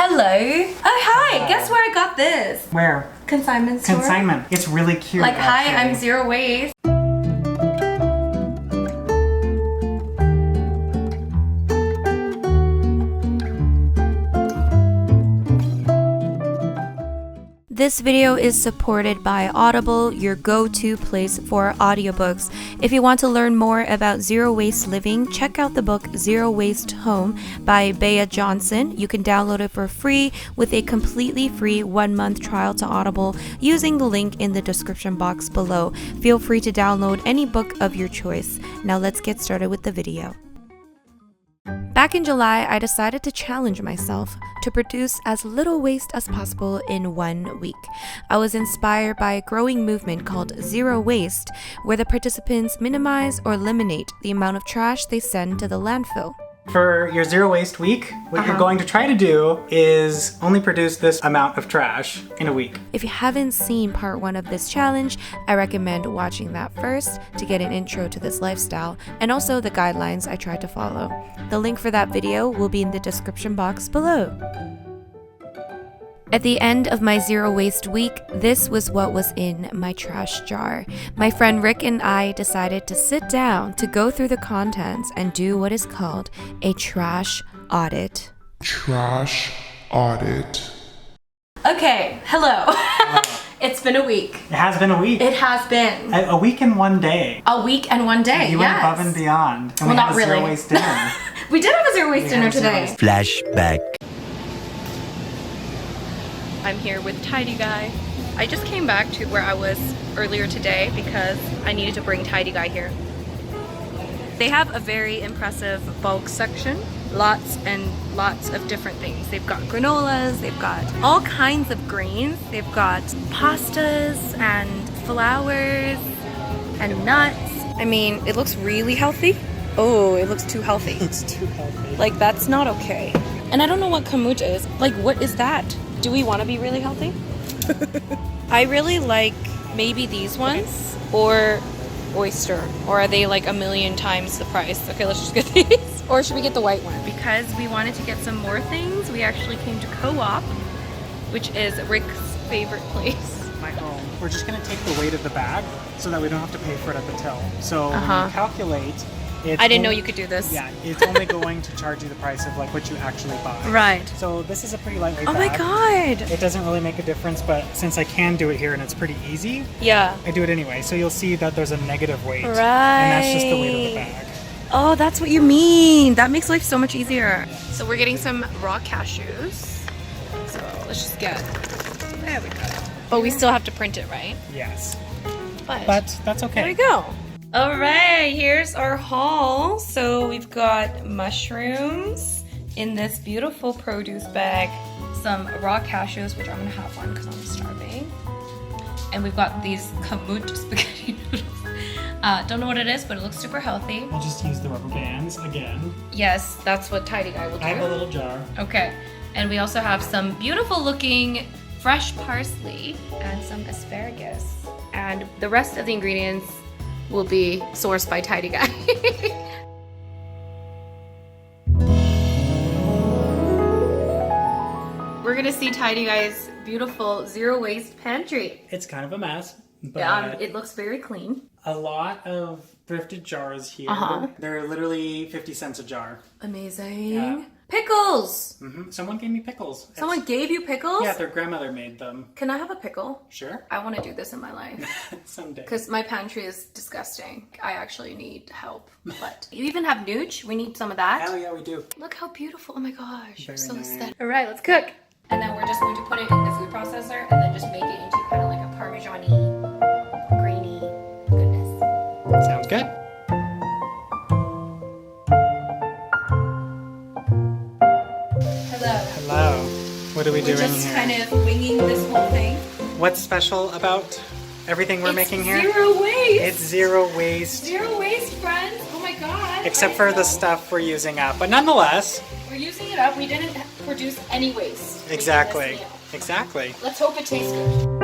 Hello. Oh, hi. Guess where I got this? Where? Consignment store. Consignment. It's really cute. Like, hi, actually. I'm zero waste. This video is supported by Audible, your go-to place for audiobooks. If you want to learn more about zero waste living, check out the book Zero Waste Home by Bea Johnson. You can download it for free with a completely free 1-month trial to Audible using the link in the description box below. Feel free to download any book of your choice. Now let's get started with the video. Back in July, I decided to challenge myself to produce as little waste as possible in 1 week. I was inspired by a growing movement called Zero Waste, where the participants minimize or eliminate the amount of trash they send to the landfill. For your zero waste week, what you're going to try to do is only produce this amount of trash in a week. If you haven't seen part 1 of this challenge, I recommend watching that first to get an intro to this lifestyle and also the guidelines I tried to follow. The link for that video will be in the description box below. At the end of my zero waste week, this was what was in my trash jar. My friend Rick and I decided to sit down to go through the contents and do what is called a trash audit. Trash audit. Okay, hello. It's been a week. It has been a week. It has been. A week and 1 day. A week and 1 day, You yes. went above and beyond. And Well, we not had a really. zero waste dinner. We did have a zero waste We dinner had zero today. waste. Flashback. I'm here with Tidy Guy. I just came back to where I was earlier today because I needed to bring Tidy Guy here. They have a very impressive bulk section. Lots and lots of different things. They've got granolas, they've got all kinds of grains. They've got pastas and flours and nuts. I mean, it looks really healthy. Oh, it looks too healthy. It's too healthy. Like, that's not okay. And I don't know what kombucha is. Like, what is that? Do we want to be really healthy? I really like maybe these ones or oyster. Or are they like a million times the price? Okay, let's just get these. Or should we get the white one? Because we wanted to get some more things, we actually came to Co-op, which is Rick's favorite place. My home. We're just going to take the weight of the bag so that we don't have to pay for it at the till. So when you calculate, it's I didn't know you could do this. Yeah, it's only going to charge you the price of like what you actually buy. Right. So this is a pretty lightweight Oh bag. my god. It doesn't really make a difference, but since I can do it here and it's pretty easy, Yeah. I do it anyway. So you'll see that there's a negative weight. Right. And that's just the weight of the bag. Oh, that's what you mean. That makes life so much easier. So we're getting some raw cashews. So let's just get, there we go. Oh, we still have to print it, right? Yes. But That's okay. there we go. All right, here's our haul. So we've got mushrooms in this beautiful produce bag, some raw cashews, which I'm gonna have one because I'm starving. And we've got these kamut spaghetti noodles. Don't know what it is, but it looks super healthy. I'll just use the rubber bands again. Yes, that's what Tidy Guy will do. I have a little jar. Okay, and we also have some beautiful looking fresh parsley and some asparagus. And the rest of the ingredients will be sourced by Tidy Guy. We're gonna see Tidy Guy's beautiful zero waste pantry. It's kind of a mess, but It looks very clean. a lot of thrifted jars here. They're literally 50 cents a jar. Amazing. Yeah. Pickles! Someone gave me pickles. Someone gave you pickles? Yeah, their grandmother made them. Can I have a pickle? Sure. I want to do this in my life. Someday. Because my pantry is disgusting. I actually need help. But you even have nooch? We need some of that. Hell yeah, we do. Look how beautiful. Oh my gosh. Very So nice. aesthetic. All right, let's cook. And then we're just going to put it in the food processor and then just make it into kind of like a Parmesan-y, grainy goodness. Sounds good. Hello. Hello. What are we We're doing just here? kind of winging this whole thing. What's special about everything we're making here? Zero waste. It's zero waste. Zero waste, friends. Oh my god. Except for the stuff we're using up. But nonetheless, We're using it up. We didn't produce any waste. making exactly. this meal. Exactly. Let's hope it tastes good.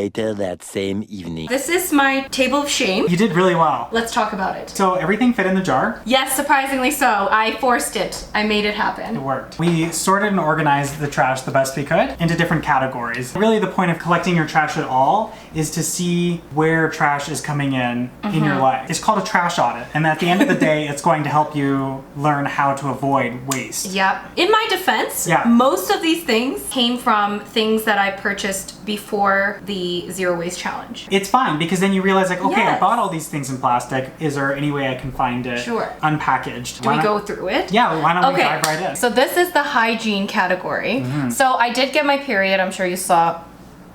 Later that same evening. This is my table of shame. You did really well. Let's talk about it. So everything fit in the jar? Yes, surprisingly so. I forced it. I made it happen. It worked. We sorted and organized the trash the best we could into different categories. Really the point of collecting your trash at all is to see where trash is coming in your life. It's called a trash audit. And at the end of the day, it's going to help you learn how to avoid waste. Yep. In my defense, most of these things came from things that I purchased before the Zero Waste Challenge. It's fine because then you realize like, okay, I bought all these things in plastic. Is there any way I can find it unpackaged? Do we go through it? Yeah, why don't we dive right in? So this is the hygiene category. So I did get my period, I'm sure you saw.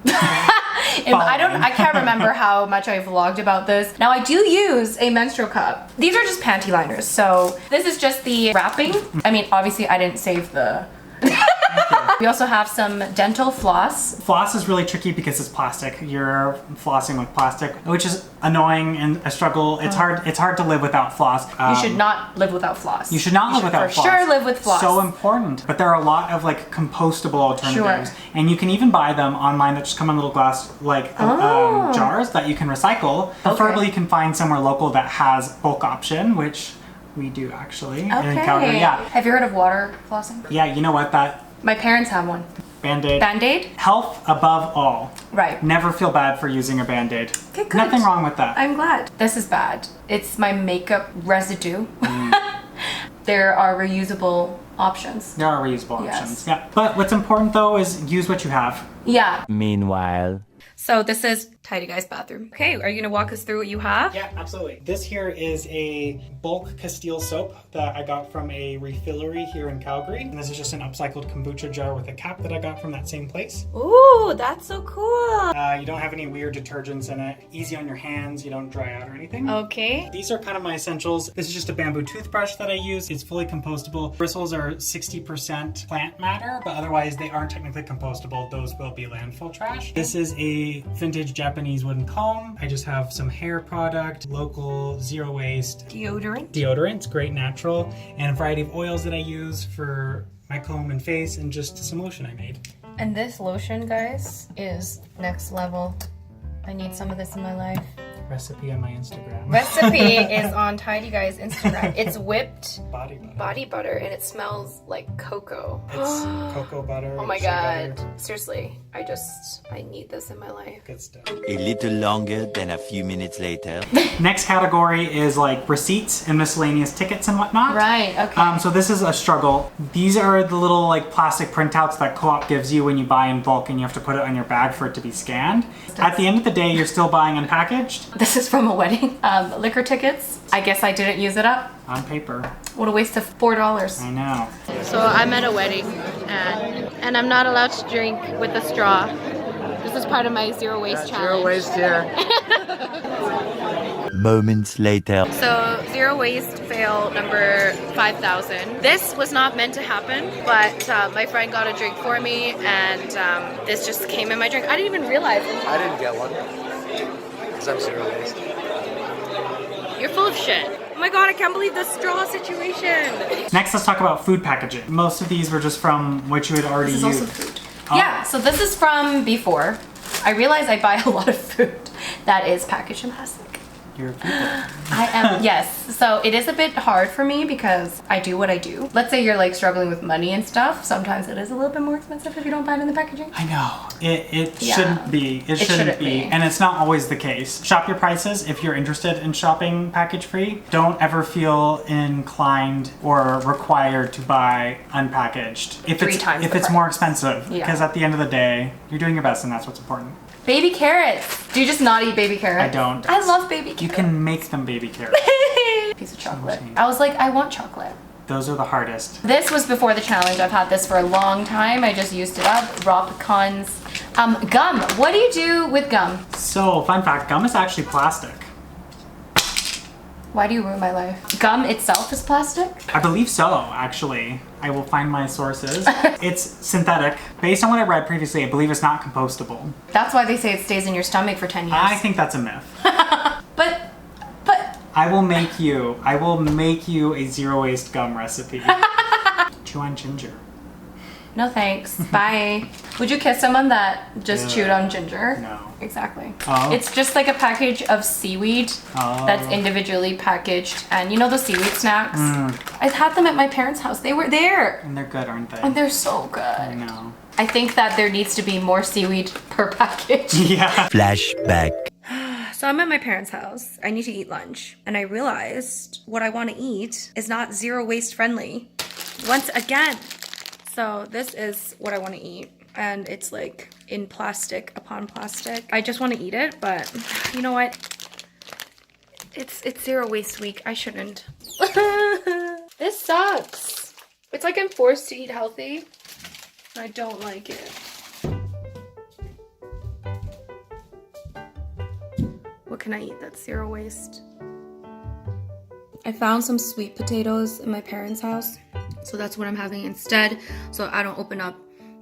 I can't remember how much I vlogged about this. Now I do use a menstrual cup. These are just panty liners. So this is just the wrapping. I mean, obviously I didn't save the... We also have some dental floss. Floss is really tricky because it's plastic. You're flossing with plastic, which is annoying and a struggle. It's hard to live without floss. You should not live without floss. You should not live without floss. For sure live with floss. So important. But there are a lot of like compostable alternatives. And you can even buy them online that just come in little glass jars that you can recycle. Preferably you can find somewhere local that has bulk option, which we do actually in Calgary. Yeah. Have you heard of water flossing? Yeah, you know what? My parents have one. Band-Aid. Band-Aid? Health above all. Right. Never feel bad for using a Band-Aid. Okay, good. Nothing wrong with that. I'm glad. This is bad. It's my makeup residue. There are reusable options. There are reusable options. Yeah. But what's important though is use what you have. Yeah. Meanwhile. So this is Tidy Guy's bathroom. Okay, are you gonna walk us through what you have? Yeah, absolutely. This here is a bulk Castile soap that I got from a refillery here in Calgary. And this is just an upcycled kombucha jar with a cap that I got from that same place. Ooh, that's so cool. You don't have any weird detergents in it. Easy on your hands, you don't dry out or anything. Okay. These are kind of my essentials. This is just a bamboo toothbrush that I use. It's fully compostable. Bristles are 60% plant matter, but otherwise they aren't technically compostable. Those will be landfill trash. This is a vintage Japanese wooden comb. I just have some hair product, local, zero waste. Deodorant, great natural, and a variety of oils that I use for my comb and face, and just some lotion I made. And this lotion, guys, is next level. I need some of this in my life. Recipe on my Instagram. Recipe is on Tidy Guy's Instagram. It's whipped body butter and it smells like cocoa. It's cocoa butter. Oh my god. Butter. Seriously, I need this in my life. Good stuff. A little longer than a few minutes later. Next category is like receipts and miscellaneous tickets and whatnot. Right, okay. So this is a struggle. These are the little like plastic printouts that Co-op gives you when you buy in bulk and you have to put it on your bag for it to be scanned. At the end of the day, you're still buying unpackaged. This is from a wedding. Liquor tickets. I guess I didn't use it up. On paper. What a waste of $4. I know. So I'm at a wedding and I'm not allowed to drink with a straw. This is part of my zero waste challenge. Zero waste here. Moments later. So zero waste fail number 5,000. This was not meant to happen, but my friend got a drink for me and this just came in my drink. I didn't even realize it. I didn't get one. Because I'm zero waste. You're full of shit. Oh my god, I can't believe the straw situation. Next, let's talk about food packaging. Most of these were just from what you had already used. This is also food. Yeah, so this is from before. I realize I buy a lot of food that is packaged in plastic. You're a people. I am, yes. So it is a bit hard for me because I do what I do. Let's say you're like struggling with money and stuff. Sometimes it is a little bit more expensive if you don't buy it in the packaging. I know. It shouldn't be. It shouldn't be. And it's not always the case. Shop your prices if you're interested in shopping package free. Don't ever feel inclined or required to buy unpackaged. If it's more expensive. Because at the end of the day, you're doing your best and that's what's important. Baby carrots. Do you just not eat baby carrots? I don't. I love baby carrots. You can make them baby carrots. Piece of chocolate. I was like, I want chocolate. Those are the hardest. This was before the challenge. I've had this for a long time. I just used it up. Raw pecans. Gum. What do you do with gum? So, fun fact, gum is actually plastic. Why do you ruin my life? Gum itself is plastic? I believe so, actually. I will find my sources. It's synthetic. Based on what I read previously, I believe it's not compostable. That's why they say it stays in your stomach for 10 years. I think that's a myth. But I will make you a zero waste gum recipe. Chew on ginger. No thanks. Bye. Would you kiss someone that just chewed on ginger? No. Exactly. Oh. It's just like a package of seaweed that's individually packaged. And you know the seaweed snacks? I had them at my parents' house. They were there. And they're good, aren't they? And they're so good. I know. I think that there needs to be more seaweed per package. Yeah. Flashback. So I'm at my parents' house. I need to eat lunch. And I realized what I want to eat is not zero waste friendly. Once again. So this is what I want to eat. And it's like in plastic upon plastic. I just want to eat it, but you know what? It's zero waste week. I shouldn't. This sucks. It's like I'm forced to eat healthy. I don't like it. What can I eat that's zero waste? I found some sweet potatoes in my parents' house. So that's what I'm having instead. So I don't open up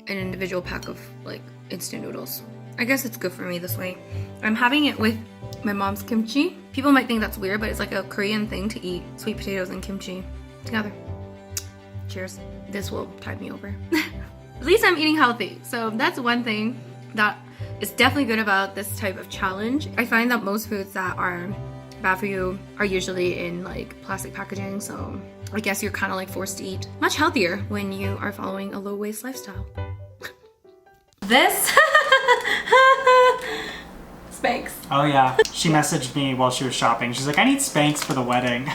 an individual pack of like instant noodles. I guess it's good for me this way. I'm having it with my mom's kimchi. People might think that's weird, but it's like a Korean thing to eat sweet potatoes and kimchi together. Cheers. This will tide me over. At least I'm eating healthy. So that's one thing that is definitely good about this type of challenge. I find that most foods that are bad for you are usually in like plastic packaging. So I guess you're kind of like forced to eat much healthier when you are following a low waste lifestyle. This Spanx. Oh yeah. She messaged me while she was shopping. She's like, I need Spanx for the wedding.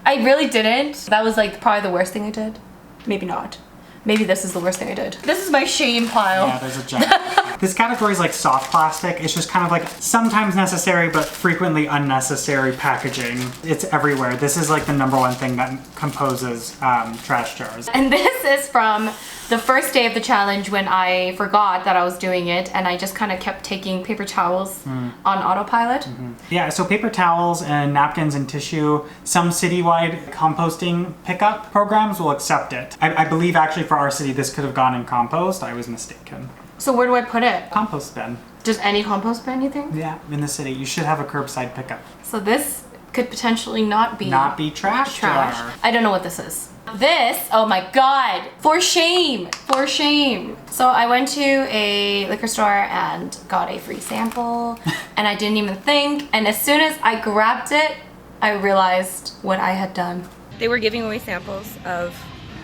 I really didn't. That was like probably the worst thing I did. Maybe not. Maybe this is the worst thing I did. This is my shame pile. Yeah, there's a giant. This category is like soft plastic. It's just kind of like sometimes necessary but frequently unnecessary packaging. It's everywhere. This is like the #1 thing that composes trash jars. And this is from the first day of the challenge when I forgot that I was doing it and I just kind of kept taking paper towels on autopilot. Yeah, so paper towels and napkins and tissue, some citywide composting pickup programs will accept it. I believe actually for our city this could have gone in compost. I was mistaken. So where do I put it? Compost bin. Just any compost bin, you think? Yeah, in the city. You should have a curbside pickup. So this could potentially not be trash jar. I don't know what this is. This, oh my god, for shame, for shame. So I went to a liquor store and got a free sample and I didn't even think. And as soon as I grabbed it, I realized what I had done. They were giving away samples of,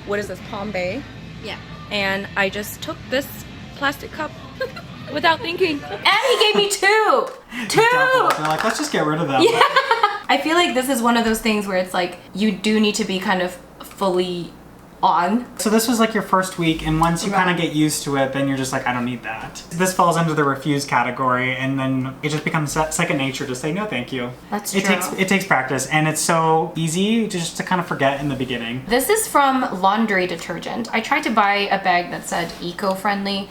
what is this, Palm Bay? Yeah. And I just took this plastic cup without thinking. And he gave me two. They're like, let's just get rid of them. Yeah. I feel like this is one of those things where it's like, you do need to be kind of fully on. So this was like your first week, and once you kind of get used to it, then you're just like, I don't need that. This falls under the refuse category, and then it just becomes second nature to say no thank you. That's true. true. It takes practice, and it's so easy just to kind of forget in the beginning. This is from laundry detergent. I tried to buy a bag that said eco-friendly.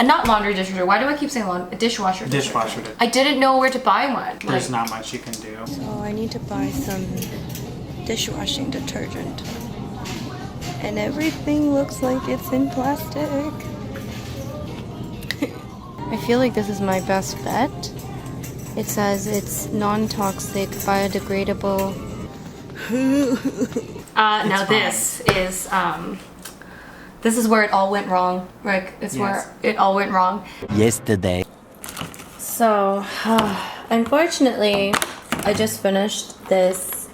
Not laundry detergent. Why do I keep saying dishwasher? Dishwasher detergent. I didn't know where to buy one. There's not much you can do. So I need to buy some dishwashing detergent. And everything looks like it's in plastic. I feel like this is my best bet. It says it's non-toxic, biodegradable. Now this is where it all went wrong, Rick. It's where it all went wrong. Yesterday. So, unfortunately, I just finished this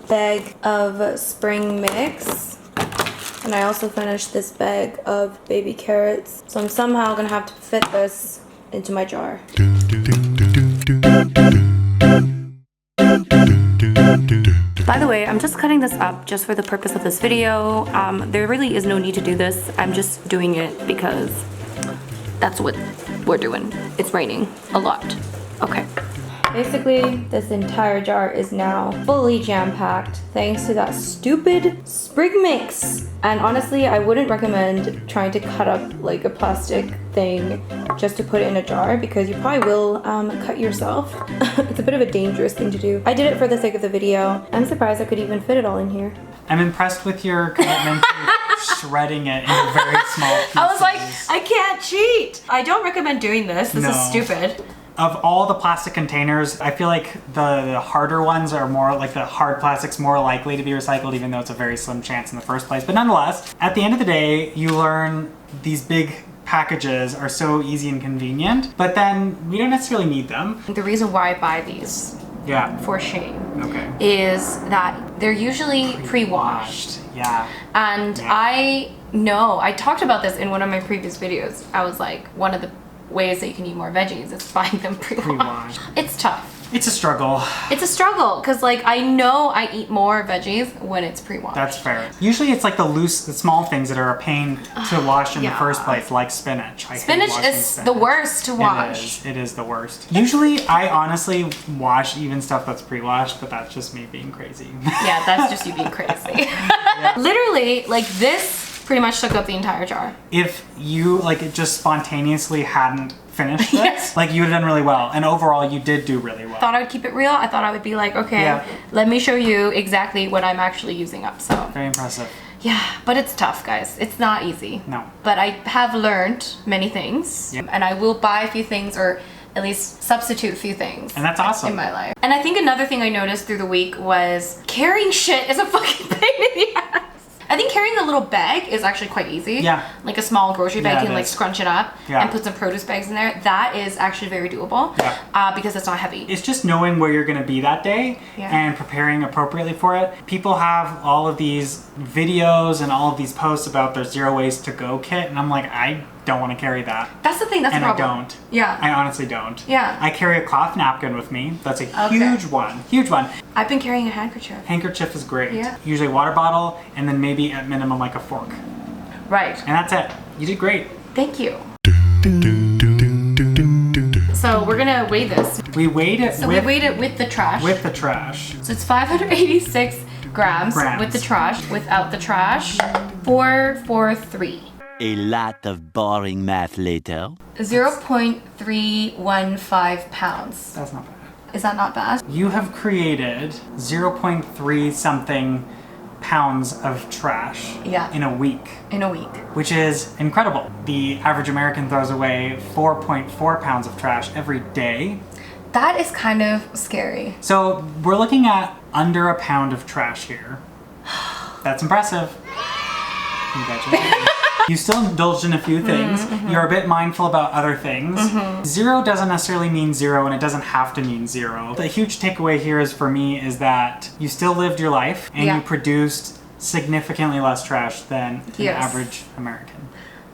bag of spring mix. And I also finished this bag of baby carrots. So I'm somehow gonna have to fit this into my jar. By the way, I'm just cutting this up just for the purpose of this video. There really is no need to do this. I'm just doing it because that's what we're doing. It's raining a lot. Okay. Basically, this entire jar is now fully jam-packed thanks to that stupid sprig mix. And honestly, I wouldn't recommend trying to cut up like a plastic thing just to put it in a jar because you probably will cut yourself. It's a bit of a dangerous thing to do. I did it for the sake of the video. I'm surprised I could even fit it all in here. I'm impressed with your commitment to shredding it into very small pieces. I was like, I can't cheat. I don't recommend doing this. This is stupid. Of all the plastic containers, I feel like the harder ones are more like the hard plastics more likely to be recycled, even though it's a very slim chance in the first place. But nonetheless, at the end of the day, you learn these big packages are so easy and convenient, but then we don't necessarily need them. The reason why I buy these, Yeah. for shame, Okay. is that they're usually pre-washed. Yeah. And Yeah. I know, I talked about this in one of my previous videos. I was like, one of the ways that you can eat more veggies is buying them pre-washed. Pre-washed. It's tough. It's a struggle. It's a struggle because like I know I eat more veggies when it's pre-washed. That's fair. Usually it's like the small things that are a pain to wash in the Yeah. first place, like spinach. I hate Spinach washing is spinach. the worst to wash. It is the worst. Usually I honestly wash even stuff that's pre-washed, but that's just me being crazy. Yeah, that's just you being crazy. Literally, like this pretty much took up the entire jar. If you like just spontaneously hadn't finished this, Yes. like you would have done really well. And overall you did do really well. Thought I would keep it real. I thought I would be like, okay, Yeah. let me show you exactly what I'm actually using up. So Very impressive. yeah, but it's tough, guys. It's not easy. No. But I have learned many things, Yeah. and I will buy a few things or at least substitute a few things. And that's awesome. In my life. And I think another thing I noticed through the week was carrying shit is a fucking pain in the ass. I think carrying a little bag is actually quite easy. Yeah. Like a small grocery bag, Yeah, you can it like is. scrunch it up Yeah. and put some produce bags in there. That is actually very doable. Yeah. Because it's not heavy. It's just knowing where you're going to be that day Yeah. and preparing appropriately for it. People have all of these videos and all of these posts about their zero waste to go kit, and I'm like, I don't want to carry that. That's the thing. That's And the I problem. don't. Yeah. I honestly don't. Yeah. I carry a cloth napkin with me. That's a Okay. huge one. Huge one. I've been carrying a handkerchief. Handkerchief is great. Yeah. Usually a water bottle and then maybe at minimum like a fork. Right. And that's it. You did great. Thank you. So we're gonna weigh this. We weighed it So we weighed it with the trash. with the trash. So it's 586 grams with the trash. Without the trash, 443. A lot of boring math later. 0.315 pounds. That's not bad. Is that not bad? You have created 0.3 something pounds of trash Yeah. in a week, In a week. which is incredible. The average American throws away 4.4 pounds of trash every day. That is kind of scary. So we're looking at under a pound of trash here. That's impressive. Congratulations. You still indulged in a few things. You're a bit mindful about other things. Zero doesn't necessarily mean zero, and it doesn't have to mean zero. The huge takeaway here is for me is that you still lived your life and Yeah. you produced significantly less trash than an Yes. average American.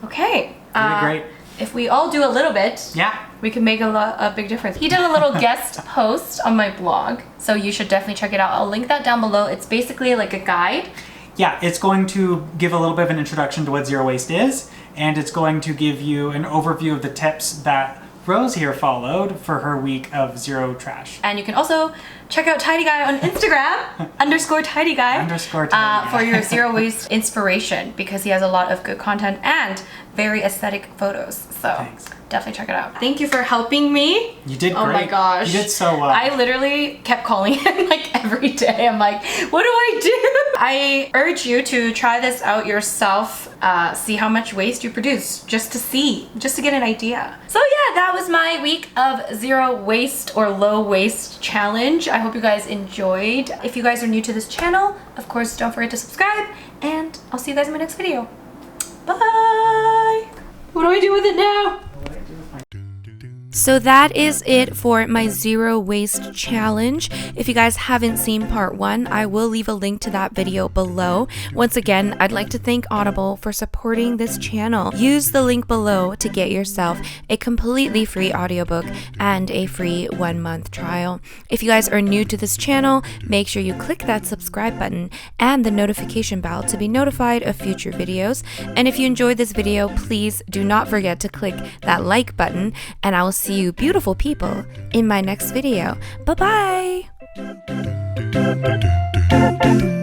Okay. You did great. If we all do a little bit, Yeah. we can make a big difference. He did a little guest post on my blog, so you should definitely check it out. I'll link that down below. It's basically like a guide. Yeah, it's going to give a little bit of an introduction to what zero waste is, and it's going to give you an overview of the tips that Rose here followed for her week of zero trash. And you can also check out Tidy Guy on Instagram, _Tidy Guy, _Tidy Guy. for your zero waste inspiration, because he has a lot of good content and very aesthetic photos. So Thanks. definitely check it out. Thank you for helping me. You did Oh great. my gosh. You did so well. I literally kept calling him like every day. I'm like, what do I do? I urge you to try this out yourself. See how much waste you produce, just to get an idea. So yeah, that was my week of zero waste or low waste challenge. I hope you guys enjoyed. If you guys are new to this channel, of course, don't forget to subscribe, and I'll see you guys in my next video. Bye! What do I do with it now? So that is it for my zero waste challenge. If you guys haven't seen part 1, I will leave a link to that video below. Once again, I'd like to thank Audible for supporting this channel. Use the link below to get yourself a completely free audiobook and a free 1-month trial. If you guys are new to this channel, make sure you click that subscribe button and the notification bell to be notified of future videos. And if you enjoyed this video, please do not forget to click that like button, and I will see you beautiful people in my next video. Bye bye!